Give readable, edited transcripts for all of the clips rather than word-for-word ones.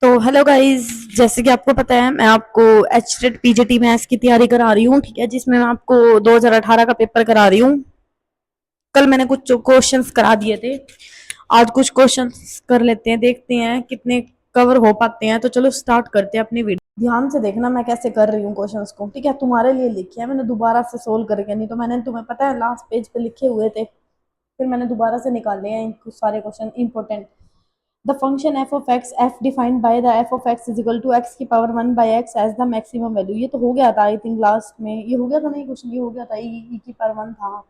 तो hello guys, जैसे कि आपको पता है मैं आपको एचटेट पीजीटी मैथ्स की तैयारी करा रही हूँ। ठीक है, जिसमें मैं आपको 2018 का पेपर करा रही हूँ। कल मैंने कुछ क्वेश्चंस करा दिए थे, आज कुछ क्वेश्चंस कर लेते हैं, देखते हैं कितने कवर हो पाते हैं। तो चलो स्टार्ट करते हैं अपनी वीडियो। ध्यान से देखना मैं कैसे कर रही हूँ क्वेश्चंस को। ठीक है, तुम्हारे लिए लिखे हैं मैंने दोबारा से सोल्व करके, नहीं तो मैंने तुम्हें पता है लास्ट पेज पे लिखे हुए थे, फिर मैंने दोबारा से निकाले हैं कुछ सारे question important. The function f of x, f defined by the f of x is equal to x की power 1 by x as the maximum value। ये तो हो गया था आई थिंक, लास्ट में ये हो गया था, नहीं क्वेश्चन ये हो गया था, e की पावर 1 था,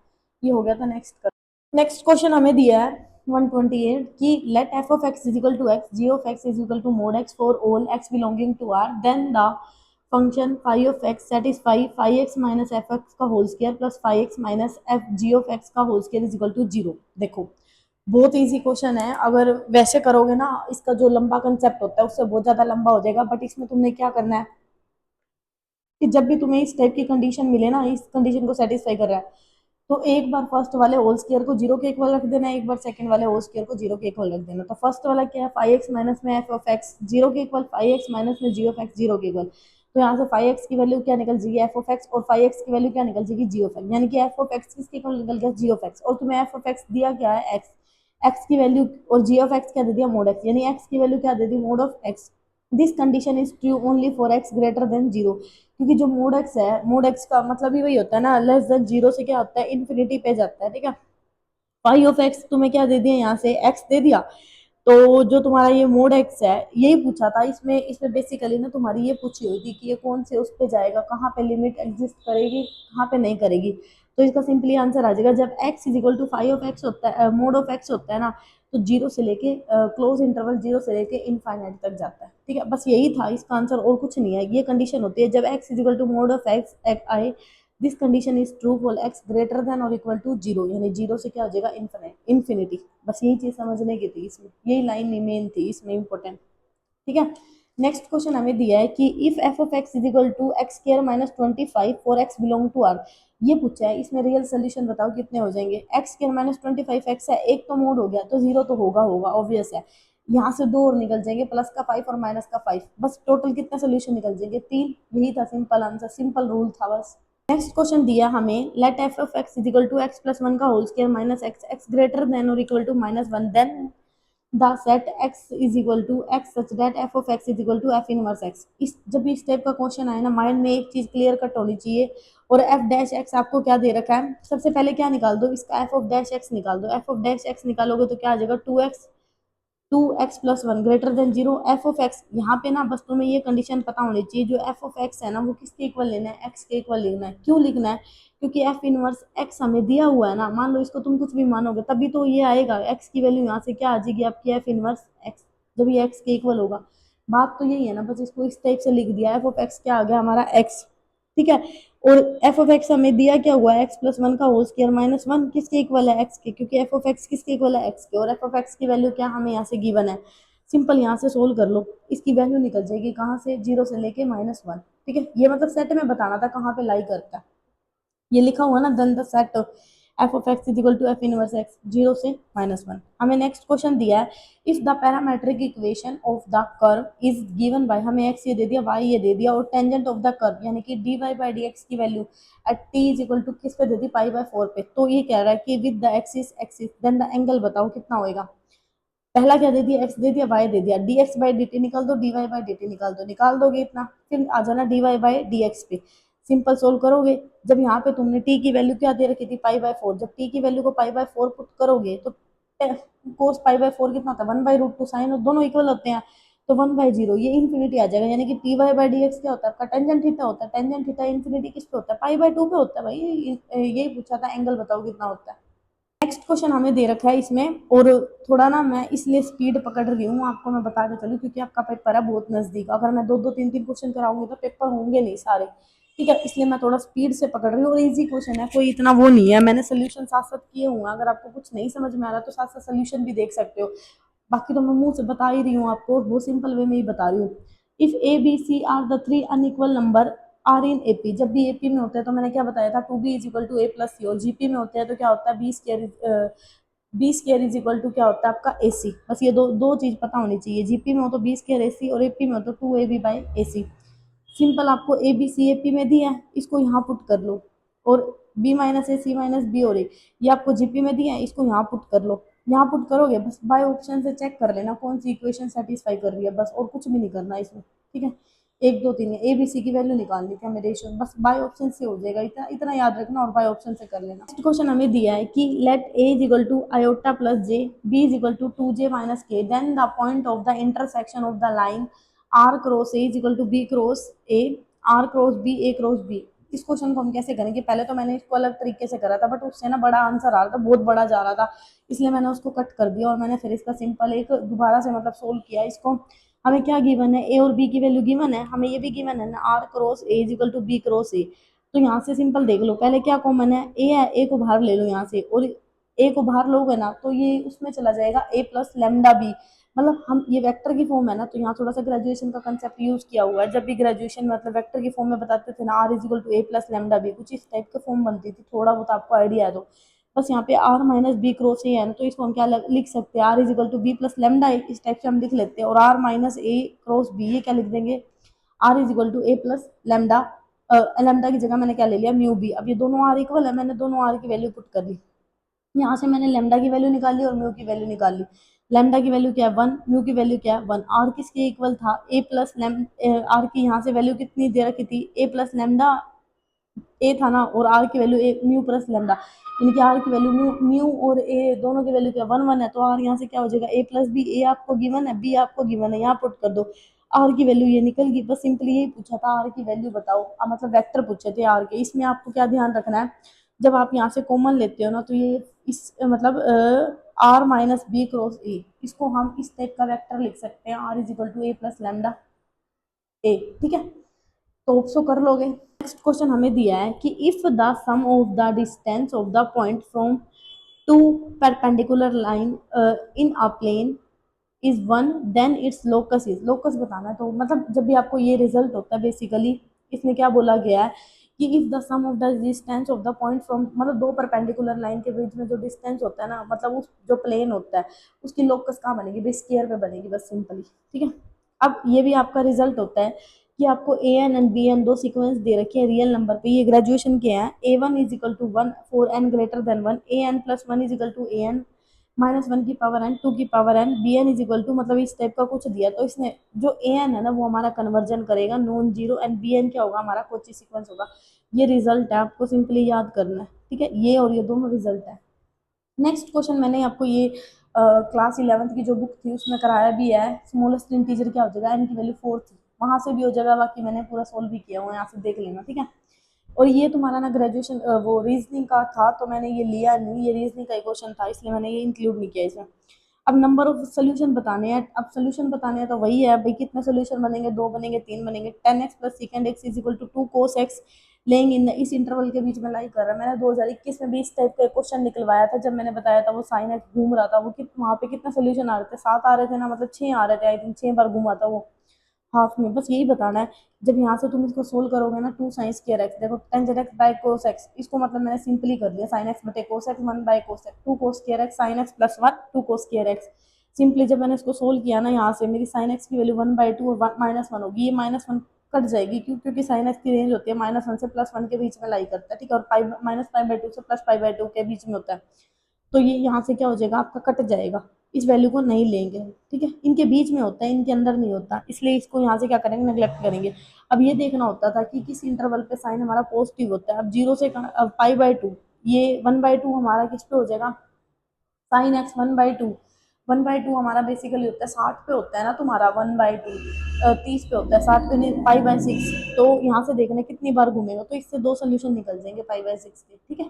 ये हो गया था। नेक्स्ट क्वेश्चन हमें दिया है 128 कि let f of x is equal to x, g of x is equal to mod x for all x belonging to R, then the function phi of x satisfy phi x minus f x का whole square plus phi x minus f g of x का whole square is equal to 0। देखो, बहुत easy question है, अगर वैसे करोगे ना, इसका जो लंबा कंसेप्ट होता है उससे बहुत ज्यादा लंबा हो जाएगा। बट इसमें तुमने क्या करना है कि जब भी तुम्हें इस टाइप की कंडीशन मिले ना, इस कंडीशन को सेटिस्फाई कर रहा है, तो एक बार फर्स्ट वाले होल स्क्वायर को जीरो के इक्वल रख देना, एक बार सेकंड वाले होल स्क्वायर को जीरो के इक्वल रख देना। तो फर्स्ट वाला क्या है, फाइव एक्स माइनस में एफ ऑफ एक्स जीरो के इक्वल, फाइव एक्स माइनस में जी ऑफ एक्स जीरो के इक्वल। तो यहाँ से फाइव एक्स की वैल्यू क्या निकल जाएगी, एफ ऑफ एक्स, और फाइव एक्स की वैल्यू क्या निकल जाएगी, जी ऑफ एक्स। यानी कि एफ ऑफ एक्स किसके इक्वल निकल गया, जी ऑफ एक्स। और तुम्हें एफ ऑफ एक्स दिया क्या है, एक्स, एक्स की वैल्यू, और जी ऑफ एक्स क्या दे दिया, मोड एक्स, यानी एक्स की वैल्यू क्या दे दी, mod of x. This condition is true only for x greater than zero, क्योंकि जो मोड एक्स है, मोड एक्स का मतलब ही वही होता है ना, लेस देन जीरो से क्या होता है, इन्फिनिटी पे जाता है। ठीक है, फाइव ऑफ एक्स तुम्हें क्या दे दिया, यहाँ से एक्स दे दिया। तो जो तुम्हारा ये मोड एक्स है, यही पूछा था इसमें। इसमें बेसिकली ना तुम्हारी ये पूछी हुई थी कि ये कौन से उस पे जाएगा, कहाँ पे लिमिट एग्जिस्ट करेगी, कहाँ पे नहीं करेगी। तो इसका सिंपली आंसर आ जाएगा, जब x is equal to five of x होता है, मोड ऑफ एक्स होता है ना, तो जीरो से लेके क्लोज इंटरवल जीरो से लेके इनफाइनाइट तक जाता है। ठीक है, बस यही था इसका आंसर, और कुछ नहीं है। ये कंडीशन होती है जब x is equal to mod of x आए, this condition is true for x greater than और इक्वल टू जीरो, यानी जीरो से क्या हो जाएगा, इन्फिनिटी। बस यही चीज समझने की थी इसमें, यही लाइन मेन थी इसमें इंपॉर्टेंट। ठीक है, नेक्स्ट क्वेश्चन हमें दिया है कि if f of x is equal to x square minus 25 for x belong to R. ये पूछा है, इसमें रियल सोल्यूशन बताओ कितने हो जाएंगे। एक्स स्क्वायर माइनस 25 एक्स है, एक तो मोड हो गया तो जीरो तो होगा होगा ऑब्वियस है। यहाँ से दो और निकल जाएंगे, प्लस का 5 और माइनस का 5, बस टोटल कितना सोल्यूशन निकल जाएंगे, तीन। यही था सिंपल आंसर, सिंपल रूल था बस। नेक्स्ट क्वेश्चन दिया हमें, let f of x is equal to x plus one का whole square minus x, x greater than और equal to minus one, then the set x is equal to x such that f of x is equal to f inverse x। इस जब भी इस type का question आए ना, mind में एक चीज क्लियर कट होनी चाहिए। और f डैश x आपको क्या दे रखा है, सबसे पहले क्या निकाल दो, इसका f ऑफ डैश x निकाल दो। f ऑफ डैश x निकालोगे तो क्या आ जाएगा, two x plus one greater than zero. F of x यहाँ पे ना बस तुम्हें ये कंडीशन पता होनी चाहिए, जो एफ ऑफ एक्स है ना वो किसके इक्वल लेना है, एक्स के इक्वल लेना है। क्यों लिखना है, क्योंकि एफ इनवर्स एक्स हमें दिया हुआ है ना, मान लो इसको तुम कुछ भी मानोगे तभी तो ये आएगा, एक्स की वैल्यू यहाँ से क्या आ जाएगी आपकी, एफ इनवर्स एक्स, जब ये एक्स के इक्वल होगा। बात तो यही है ना, बस इसको इस टाइप से लिख दिया, एफ ऑफ एक्स क्या आ गया हमारा एक्स। ठीक है, और एफ ऑफ एक्स हमें दिया क्या हुआ है, एक्स प्लस वन का होल स्क्वायर माइनस वन, किसके इक्वल है, एक्स के, क्योंकि एफ ऑफ एक्स किसके इक्वल है, एक्स के। और एफ ऑफ एक्स की वैल्यू क्या हमें यहाँ से गिवन है, सिंपल यहाँ से सोल्व कर लो, इसकी वैल्यू निकल जाएगी कहाँ से, जीरो से लेके माइनस वन। ठीक है, ये मतलब सेट में बताना था कहाँ पे लाई करता है, ये लिखा हुआ ना, then the set f of x is equal to f inverse x zero से माइनस वन। हमें नेक्स्ट क्वेश्चन दिया है, if the parametric equation of the curve is given by, हमें एक्स ये दे दिया, वाई ये दे दिया, और टेंजेंट ऑफ द कर्व यानी कि d y by d x की value at t is equal to किस पे दे दी, पाई बाय फोर पे। तो ये कह रहा है कि with the axis axis then the angle बताओ कितना होएगा। पहला क्या दे दिया, एक्स दे दिया, वाई दे दिया, d x by d t निकाल दो, d y by d t निकाल दो, निकाल दोगे इतना, फिर आ जाना d y by d x पे, सिंपल सोल्व करोगे। जब यहाँ पे तुमने टी की वैल्यू क्या दे रखी थी, पाई बाय फोर, जब टी की वैल्यू को पाई बाय फोर पुट करोगे तो कोस पाई बाय फोर कितना होता है, one by root two, sine और दोनों इक्वल होते हैं, तो वन बाई जीरो, ये इन्फिनिटी आ जाएगा। यानी कि t y by d x क्या होता है, आपका टेंजेंट थीटा होता है, टेंजेंट थीटा इन्फिनिटी किस पे होता है, पाई बाय टू पे होता है भाई। यही पूछा था, एंगल बताओ कितना होता है। नेक्स्ट क्वेश्चन हमें दे रखा है इसमें, और थोड़ा ना मैं इसलिए स्पीड पकड़ रही हूँ, आपको मैं बता के चलूँ, क्योंकि आपका पेपर है बहुत नजदीक, अगर मैं दो दो तीन तीन क्वेश्चन कराऊंगी तो पेपर होंगे नहीं सारे। ठीक है, इसलिए मैं थोड़ा स्पीड से पकड़ रही हूँ, और इजी क्वेश्चन है, कोई इतना वो नहीं है, मैंने सोल्यूशन साथ साथ किए हुए हैं, अगर आपको कुछ नहीं समझ में आ रहा तो साथ साथ सोल्यूशन भी देख सकते हो। बाकी तो मैं मुंह से बता ही रही हूँ आपको, वो सिंपल वे में ही बता रही हूँ। If a B c are the three unequal number are in AP, जब भी एपी में होते हैं तो मैंने क्या बताया था, two b is equal to a plus c, और जीपी में होते हैं तो क्या होता है, बी स्क्र b square is equal to क्या होता है आपका ए सी। बस ये दो दो चीज पता होनी चाहिए, जीपी में हो तो बी स्क्वायर ए सी और एपी में हो तो 2ab by A C. Simple, आपको ए बी सी एपी में दिया है, इसको यहाँ पुट कर लो, और बी माइनस ए सी माइनस बी और ए ये आपको जीपी में दिया है, इसको यहाँ पुट कर लो। यहाँ पुट करोगे बस बाय ऑप्शन से चेक कर लेना कौन सी इक्वेशन सेटिस्फाई कर रही है, बस और कुछ भी नहीं करना इसमें, ठीक है। एक दो तीन ए बी सी की वैल्यू निकालनी थी हमें रेशियो, बस बाय ऑप्शन से हो जाएगा, इतना इतना याद रखना और बाय ऑप्शन से कर लेना। नेक्स्ट क्वेश्चन हमें दिया है कि let a is equal to iota plus j, b is equal to 2j minus k, then the point of the intersection of the line r cross a is equal to b cross a, r cross b, a cross b. इस question को हम कैसे करेंगे, पहले तो मैंने इसको अलग तरीके से करा था बट उससे ना बड़ा आंसर आ रहा था, बहुत बड़ा जा रहा था, इसलिए मैंने उसको कट कर दिया और मैंने फिर इसका सिंपल एक दोबारा से मतलब सोल्व किया इसको। हमें क्या गिवन है, ए और बी की वैल्यू गिवन है, हमें ये भी गिवन है ना r cross a is equal to b cross a. तो यहाँ से सिंपल देख लो, पहले क्या कॉमन है, ए है, ए को बाहर ले लो यहाँ से, और ए को बाहर लोगे ना तो ये उसमें चला जाएगा ए प्लस लेमडा बी, मतलब हम ये वेक्टर की फॉर्म है ना, तो यहाँ थोड़ा सा ग्रेजुएशन का कंसेप्ट यूज किया हुआ है, जब भी ग्रेजुएशन मतलब वेक्टर की फॉर्म में बताते थे ना r is equal to a plus lambda b, कुछ इस टाइप की फॉर्म बनती थी, थोड़ा बहुत आपको आइडिया है तो। बस यहाँ पे r minus b cross a है ना, तो इसको हम क्या लिख सकते हैं, r is equal to b plus lambda, इस टाइप से हम लिख लेते हैं, और r minus a cross b ये क्या लिख देंगे, r is equal to a plus lambda, lambda की जगह मैंने क्या ले लिया म्यू बी। अब ये दोनों आर इक्वल है, मैंने दोनों आर की वैल्यू पुट कर ली, यहाँ से मैंने लेमडा की वैल्यू निकाली और म्यू की वैल्यू निकाल ली। लेमडा की वैल्यू क्या है 1, म्यू की वैल्यू क्या है 1, आर किसके इक्वल था ए प्लस लेम, आर की यहाँ से वैल्यू कितनी दे रखी थी ए प्लस लेमडा, ए था ना, और आर की वैल्यू ए म्यू प्लस लेमडा, इनकी आर की वैल्यू म्यू म्यू और ए दोनों की वैल्यू क्या 1 1 है, तो आर यहाँ से क्या हो जाएगा ए प्लस बी, ए आपको गिवन है बी आपको गिवन है, यहाँ पुट कर दो, आर की वैल्यू ये निकल गई। बस सिंपली यही पूछा था आर की वैल्यू बताओ, मतलब वेक्टर पूछे थे आर के। इसमें आपको क्या ध्यान रखना है, जब आप यहाँ से कॉमन लेते हो ना तो ये इस मतलब r minus b cross a, इसको हम इस टाइप का वेक्टर लिख सकते हैं, r is equal to a plus lambda a, ठीक है। तो ऑप्शन कर लोगे। नेक्स्ट क्वेश्चन हमें दिया है कि if the sum of the distance of the point from two perpendicular line in a plane is 1, then its locus is, locus बताना है। तो मतलब जब भी आपको ये रिजल्ट होता है बेसिकली, इसमें क्या बोला गया है कि if the sum of the distance of the point from, मतलब दो परपेंडिकुलर लाइन के बीच में जो डिस्टेंस होता है ना, मतलब उस जो प्लेन होता है उसकी लोकस कहाँ बनेगी, बेस स्क्वायर पे बनेगी, बस सिंपली, ठीक है। अब ये भी आपका रिजल्ट होता है कि आपको a n and b n दो सीक्वेंस दे रखे हैं रियल नंबर पे, ये ग्रेजुएशन के हैं, a one is equal to 1 for n greater than 1, a n plus 1 is equal to a n minus 1 की पावर एन 2 की power n, b n is equal to मतलब इस टाइप का कुछ दिया, तो इसने जो ए एन है ना वो हमारा कन्वर्जन करेगा non zero, and b n क्या होगा हमारा कोची सीक्वेंस होगा। ये रिजल्ट है, आपको सिंपली याद करना है, ठीक है, ये और ये दोनों रिजल्ट है। नेक्स्ट क्वेश्चन मैंने आपको ये क्लास 11th की जो बुक थी उसमें कराया भी है, स्मॉलेस्ट इंटीजर क्या हो जाएगा, एन की वैल्यू 4 थी, वहां से भी हो जाएगा, बाकी मैंने पूरा सोल्व भी किया हुआ है, यहाँ से देख लेना, ठीक है। और ये तुम्हारा ना ग्रेजुएशन वो रीजनिंग का था तो मैंने ये लिया नहीं, ये रीजनिंग का ही क्वेश्चन था इसलिए मैंने ये इंक्लूड नहीं किया इसमें। अब नंबर ऑफ सोल्यूशन बताने हैं, अब सोल्यूशन बताने हैं तो वही है भाई, कितने सोल्यूशन बनेंगे, दो बनेंगे, तीन बनेंगे, 10x plus second x is equal to 2 cos x, लेंगे इन इस इंटरवल के बीच में लाई कर रहा है। मैंने 2021 में भी इस टाइप का क्वेश्चन निकलवाया था, जब मैंने बताया था वो साइन एक्स घूम रहा था, वो वहाँ पे कितने सोल्यूशन आ रहे थे, 7 आ रहे थे ना, मतलब 6 आ रहे थे, आई थिंक 6 बार घूमा था वो हाफ में। बस यही बताना है, जब यहाँ से तुम इसको सोल्व करोगे ना 2 साइन स्क्वायर एक्स, देखो ten Z x by cos x, इसको मतलब मैंने सिंपली कर दिया साइन एक्स बटे cos x 1 by cos x, 2 cos square x sine x plus 1 2 cos square x. Simply जब मैंने इसको सोल्व किया ना, यहाँ से मेरी साइन एक्स की वैल्यू 1/2 और -1 होगी, ये -1 कट जाएगी, क्यों, क्योंकि साइन एक्स की रेंज होती है -1 से +1 के बीच में लाई करता है, ठीक है, और -π/2 से +π/2 के बीच में होता है। तो ये यहाँ से क्या हो जाएगा आपका कट जाएगा, इस वैल्यू को नहीं लेंगे, ठीक है, इनके बीच में होता है, इनके अंदर नहीं होता, इसलिए इसको यहाँ से क्या करेंगे नेग्लेक्ट करेंगे। अब ये देखना होता था कि किस इंटरवल पे साइन हमारा पॉजिटिव होता है। अब 0 से अब π/2, ये 1/2 हमारा किस पे हो जाएगा, साइन एक्स 1/2, 1/2 हमारा बेसिकली होता है 60 पे होता है ना तुम्हारा, 1/2 30 पे होता है, 60 पे नहीं, π/6, तो यहाँ से देखना कितनी बार घूमेगा, तो इससे दो सोल्यूशन निकल जाएंगे π/6 के, ठीक है।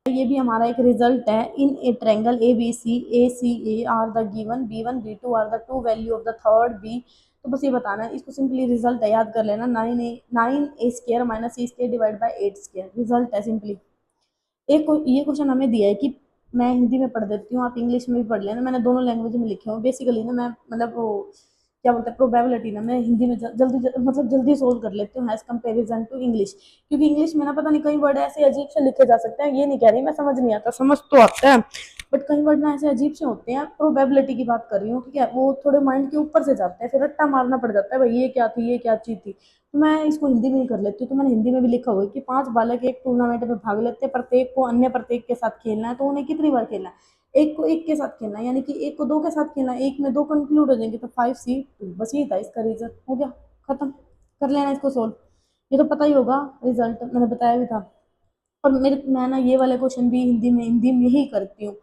ये भी हमारा एक रिजल्ट है, in a triangle A B C a c a are the given B1 B2 are the two value of the third b. तो बस ये बताना है, इसको सिंपली रिजल्ट है, याद कर लेना, 9a square minus c square divide by 8 square, result है सिंपली। एक ये क्वेश्चन हमें दिया है कि, मैं हिंदी में पढ़ देती हूँ, आप इंग्लिश में भी पढ़ लेना, मैंने दोनों लैंग्वेज में लिखे हुए बेसिकली ना, मैं मतलब वो क्या बोलते हैं प्रोबेबिलिटी ना, मैं हिंदी में मतलब जल्दी सोल्व कर लेती हूँ एज कंपेरिजन टू इंग्लिश, क्योंकि इंग्लिश में ना पता नहीं कई वर्ड ऐसे अजीब से लिखे जा सकते हैं, ये नहीं कह रही मैं समझ नहीं आता, समझ तो आता है बट कई वर्ड ना ऐसे अजीब से होते हैं, प्रोबेबिलिटी की बात कर रही हूँ, ठीक है, वो थोड़े माइंड के ऊपर से जाते हैं, फिर रट्टा मारना पड़ जाता है भाई ये क्या थी, ये क्या चीज थी। तो मैं इसको हिंदी में ही कर लेती हूँ। तो मैंने हिंदी में भी लिखा हुआ है कि 5 बालक एक टूर्नामेंट में भाग लेते हैं, प्रत्येक को अन्य प्रत्येक के साथ खेलना है, तो उन्हें कितनी बार खेलना है? एक को एक के साथ खेलना है, यानी कि एक को दो के साथ खेलना है, एक में दो कंक्लूड हो जाएंगे, तो 5C2। बस ये था इसका रीजन, हो गया खत्म। कर लेना इसको सोल्व। ये तो पता ही होगा, रिजल्ट मैंने बताया भी था। और मैं ना ये वाले क्वेश्चन भी हिंदी में ही करती हूँ,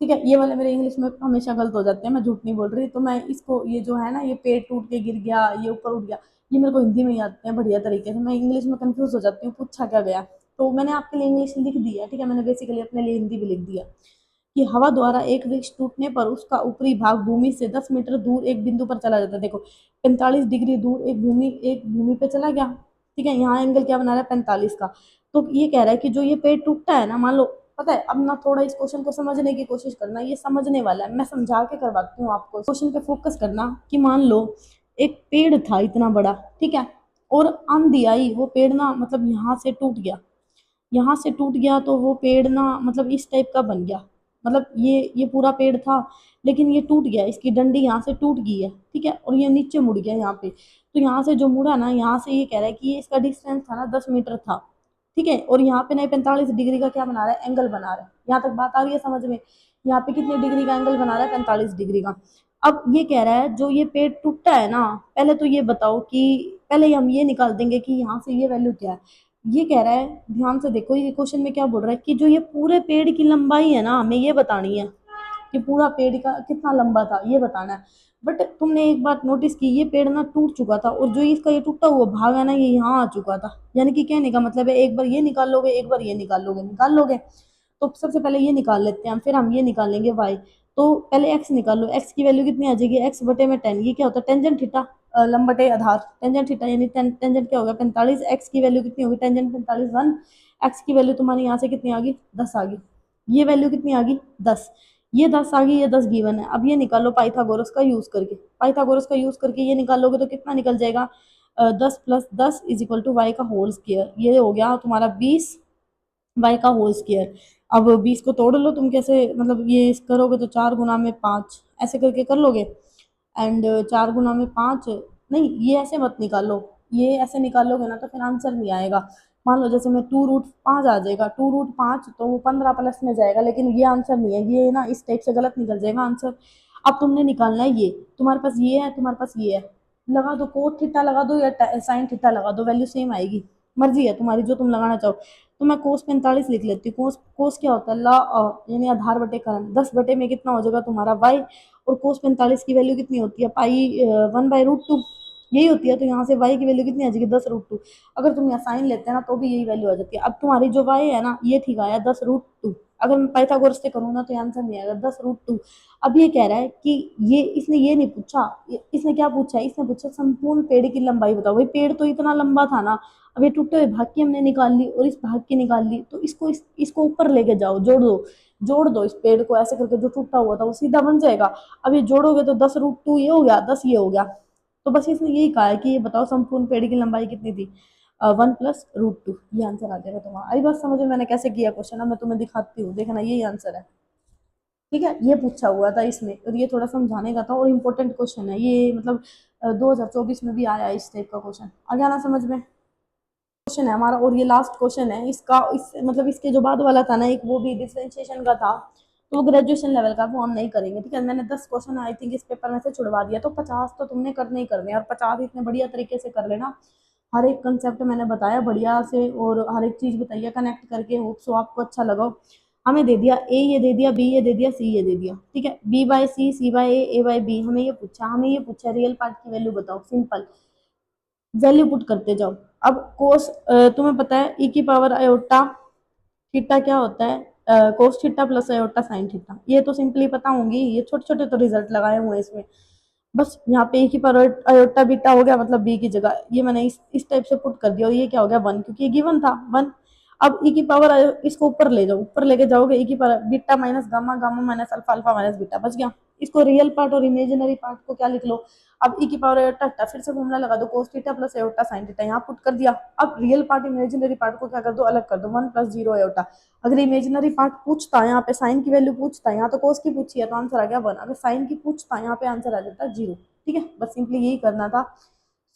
ठीक है। ये वाले मेरे इंग्लिश में हमेशा गलत हो जाते हैं, मैं झूठ नहीं बोल रही। तो मैं इसको, ये जो है ना, ये पेड़ टूट के गिर गया, ये ऊपर उठ गया, ये मेरे को हिंदी में ही आते हैं बढ़िया तरीके से। मैं इंग्लिश में कंफ्यूज हो जाती हूँ पूछा क्या गया। तो मैंने आपके लिए इंग्लिश लिख दिया, ठीक है, मैंने बेसिकली अपने लिए हिंदी भी लिख दिया कि हवा द्वारा एक वृक्ष टूटने पर उसका ऊपरी भाग भूमि से 10 मीटर दूर एक बिंदु पर चला जाता है। देखो 45 डिग्री दूर एक भूमि पे चला गया, ठीक है। यहाँ एंगल क्या बना रहा है? 45 का। तो ये कह रहा है कि जो ये पेड़ टूटता है ना, मान लो, पता है, अब ना थोड़ा इस क्वेश्चन को समझने की कोशिश करना, ये समझने वाला है, मैं समझा के करवाती हूँ आपको। क्वेश्चन पे फोकस करना कि मान लो एक पेड़ था इतना बड़ा, ठीक है, और आंधी आई, वो पेड़ ना मतलब यहाँ से टूट गया, यहाँ से टूट गया, तो वो पेड़ ना मतलब इस टाइप का बन गया। मतलब ये पूरा पेड़ था, लेकिन ये टूट गया, इसकी डंडी यहाँ से टूट गई है, ठीक है, और ये नीचे मुड़ गया यहाँ पे। तो यहाँ से जो मुड़ा ना, यहाँ से ये कह रहा है कि ये इसका डिस्टेंस था ना 10 मीटर था, ठीक है। और यहाँ पे ना 45 डिग्री का क्या बना रहा है? एंगल बना रहा है। यहाँ तक बात आ रही है समझ में? यहाँ पे कितने डिग्री का एंगल बना रहा है? 45 डिग्री का। अब ये कह रहा है जो ये पेड़ टूटा है ना, पहले तो ये बताओ कि, पहले हम ये निकाल देंगे कि यहाँ से ये वैल्यू क्या है। ये कह रहा है, ध्यान से देखो, ये क्वेश्चन में क्या बोल रहा है कि जो ये पूरे पेड़ की लंबाई है ना, हमें ये बतानी है कि पूरा पेड़ का कितना लंबा था, ये बताना है। बट तुमने एक बात नोटिस की, ये पेड़ ना टूट चुका था, और जो इसका ये टूटा हुआ भाग है ना, ये यहाँ आ चुका था। यानी कि कहने का मतलब है, एक बार ये निकाल लोगे, एक बार ये निकाल लोगे। तो सबसे पहले ये निकाल लेते हैं हम, फिर हम ये निकालेंगे वाई। तो पहले एक्स निकाल लो, एक्स की वैल्यू कितनी आ जाएगी? एक्स बटे में 10। ये क्या होता है? टेंजेंट थीटा, लंबटे आधार, टेंजेंट थीटा, यानी टेंजेंट क्या होगा? 45। एक्स की वैल्यू कितनी होगी? टेंजेंट 45 1। एक्स की वैल्यू तुम्हारी यहाँ से कितनी आ गई? 10 आ गई। ये वैल्यू कितनी आ गई? 10। ये 10 आ गई, ये 10 गिवन है। अब ये निकालो पाइथागोरस का यूज करके, पाइथागोरस का यूज करके ये निकालोगे तो कितना निकल जाएगा? 10 + 10 = वाई का होल स्क्वायर। ये हो गया तुम्हारा 20 वाई का होल स्क्वायर। अब 20 को तोड़ लो तुम, कैसे मतलब ये करोगे तो 4 × 5 ऐसे करके कर लोगे। एंड 4 × 5, नहीं ये ऐसे मत निकालो, ये ऐसे निकालोगे ना तो फिर आंसर नहीं आएगा। मान लो जैसे मैं 2√5 आ जाएगा, 2√5 तो वो 15 प्लस में जाएगा, लेकिन ये आंसर नहीं है, ये ना इस टाइप से गलत निकल जाएगा आंसर। अब तुमने निकालना है ये, तुम्हारे पास ये है, तुम्हारे पास ये है, लगा दो, कोट थीटा लगा दो या साइन थीटा लगा दो, वैल्यू सेम आएगी। मर्जी है तुम्हारी जो तुम लगाना चाहो। तो मैं कोस 45 लिख लेती हूँ। कोस कोस क्या होता है? लॉ, यानी आधार बटे करण। 10 बटे में कितना हो जाएगा तुम्हारा वाई, और कोस 45 की वैल्यू कितनी होती है? पाई 1/√2 यही होती है। तो यहाँ से वाई की वैल्यू कितनी आ जाएगी? 10√2। अगर तुम यहाँ साइन लेते हैं ना तो भी यही वैल्यू आ जाती है। अब तुम्हारी जो वाई है ना, ये ठीक आया 10√2। अगर मैं पाइथागोरस से करूँ ना तो आंसर नहीं आएगा 10√2। अब ये कह रहा है कि ये, इसने ये नहीं पूछा, इसने क्या पूछा है? इसने पूछा संपूर्ण पेड़ की लंबाई बताओ। भाई पेड़ तो इतना लंबा था ना, अब ये टूटे हुए भाग की हमने निकाल ली और इस भाग की निकाल ली, तो इसको ऊपर लेके जाओ, जोड़ दो इस पेड़ को ऐसे करके, जो टूटा हुआ था वो सीधा बन जाएगा। अब ये जोड़ोगे तो 10√2 ये हो गया, 10 ये हो गया। तो बस इसने यही कहा है कि ये बताओ संपूर्ण पेड़ की लंबाई कितनी थी? 1 + √2। ये आंसर आ जाएगा तुम्हारा। आई बात समझ में मैंने कैसे किया क्वेश्चन? अब मैं तुम्हें दिखाती हूँ, देखना यही आंसर है, ठीक है। ये पूछा हुआ था इसमें, और ये थोड़ा समझाने का था, और इम्पोर्टेंट क्वेश्चन है ये, मतलब 2024 में भी आया है इस टाइप का क्वेश्चन। आ गया ना समझ में? क्वेश्चन है हमारा, और ये लास्ट क्वेश्चन है इसका। इस मतलब इसके जो बाद वाला था ना एक, वो भी डिफरेंशिएशन का था, तो वो ग्रेजुएशन लेवल का, वो हम नहीं करेंगे, ठीक है। मैंने 10 क्वेश्चन आई थिंक इस पेपर में से छुड़वा दिया, तो 50 तो तुमने करने ही करने हैं, और 50 इतने बढ़िया तरीके से कर लेना। हर एक कंसेप्ट मैंने बताया बढ़िया से, और हर एक चीज बताइए कनेक्ट करके। होप सो आपको अच्छा लगा हो। हमें दे दिया ए, ये दे दिया बी, ये दे दिया सी, ये दे दिया, ठीक है। B/C, C/A, A/B, हमें ये पूछा रियल पार्ट की वैल्यू बताओ। सिंपल वैल्यू पुट करते जाओ। अब कोस, तुम्हें पता है ई की पावर आयोटा थीटा क्या होता है? Cos theta plus iota sine theta. ये तो सिंपली पता होंगी, ये छोटे छोटे तो रिजल्ट लगाए हुए हैं इसमें। बस यहाँ पे ई की पावर आयोटा बीटा हो गया, मतलब बी की जगह ये मैंने इस टाइप से पुट कर दिया, और ये क्या हो गया? 1, क्योंकि ये गिवन था 1। अब ई की पावर इसको ऊपर ले जाओ, ऊपर लेके जाओगे ई की power beta minus gamma, gamma minus alpha, alpha minus beta, बच गया। इसको रियल पार्ट और इमेजिनरी पार्ट को क्या लिख लो, अब ई की पावर एटा हटा, फिर से फॉर्मूला लगा दो cos theta plus iota sin theta, यहाँ पुट कर दिया। अब रियल पार्ट इमेजिनरी पार्ट को क्या कर दो, अलग कर दो, 1 प्लस 0 एटा। अगर इमेजिनरी पार्ट पूछता है यहाँ पे साइन की वैल्यू पूछता है, यहाँ तो cos की पूछी है तो आंसर आ गया 1, अगर साइन की पूछता है यहाँ पे आंसर आ जाता है 0। ठीक है, बस सिंपली यही करना था।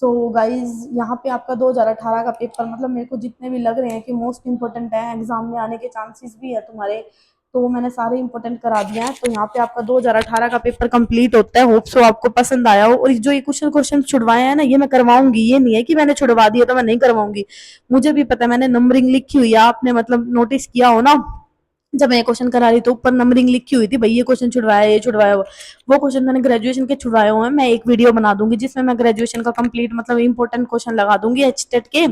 सो गाइज यहाँ पे आपका 2018 का पेपर मतलब मेरे को जितने भी लग रहे हैं कि मोस्ट इंपॉर्टेंट है, एग्जाम में आने के चांसेस भी है तुम्हारे, तो वो मैंने सारे इंपॉर्टेंट करा दिया है। तो यहाँ पे आपका 2018 का पेपर कंप्लीट होता है। होप सो आपको पसंद आया हो। और जो ये क्वेश्चन छुड़वाए हैं ना, ये मैं करवाऊंगी, ये नहीं है कि मैंने छुड़वा दिया तो मैं नहीं करवाऊंगी। मुझे भी पता है, मैंने नंबरिंग लिखी हुई है, आपने मतलब नोटिस किया हो ना, जब मैं क्वेश्चन करा रही तो ऊपर नंबरिंग लिखी हुई थी, भाई ये क्वेश्चन छुड़वाया, ये छुड़वाया, वो क्वेश्चन मैंने ग्रेजुएशन के छुड़वाए हुए हैं। मैं एक वीडियो बना दूंगी जिसमें मैं ग्रेजुएशन का कंप्लीट मतलब इंपॉर्टेंट क्वेश्चन लगा दूंगी एचटेट के,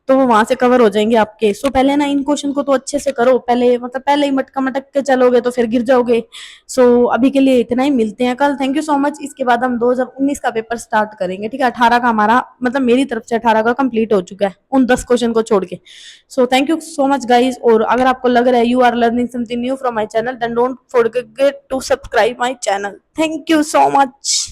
तो वो वहां से कवर हो जाएंगे आपके। सो पहले ना इन क्वेश्चन को तो अच्छे से करो, पहले मतलब पहले ही मटका मटक के चलोगे तो फिर गिर जाओगे। सो अभी के लिए इतना ही, मिलते हैं कल। Thank you so much. इसके बाद हम 2019 का पेपर स्टार्ट करेंगे, ठीक है। 18 का हमारा मतलब मेरी तरफ से 18 का कंप्लीट हो चुका है उन 10 क्वेश्चन को छोड़ के। So thank you so much guys. और अगर आपको लग रहा है you are learning something new from my channel, then don't forget to subscribe my channel. Thank you so much.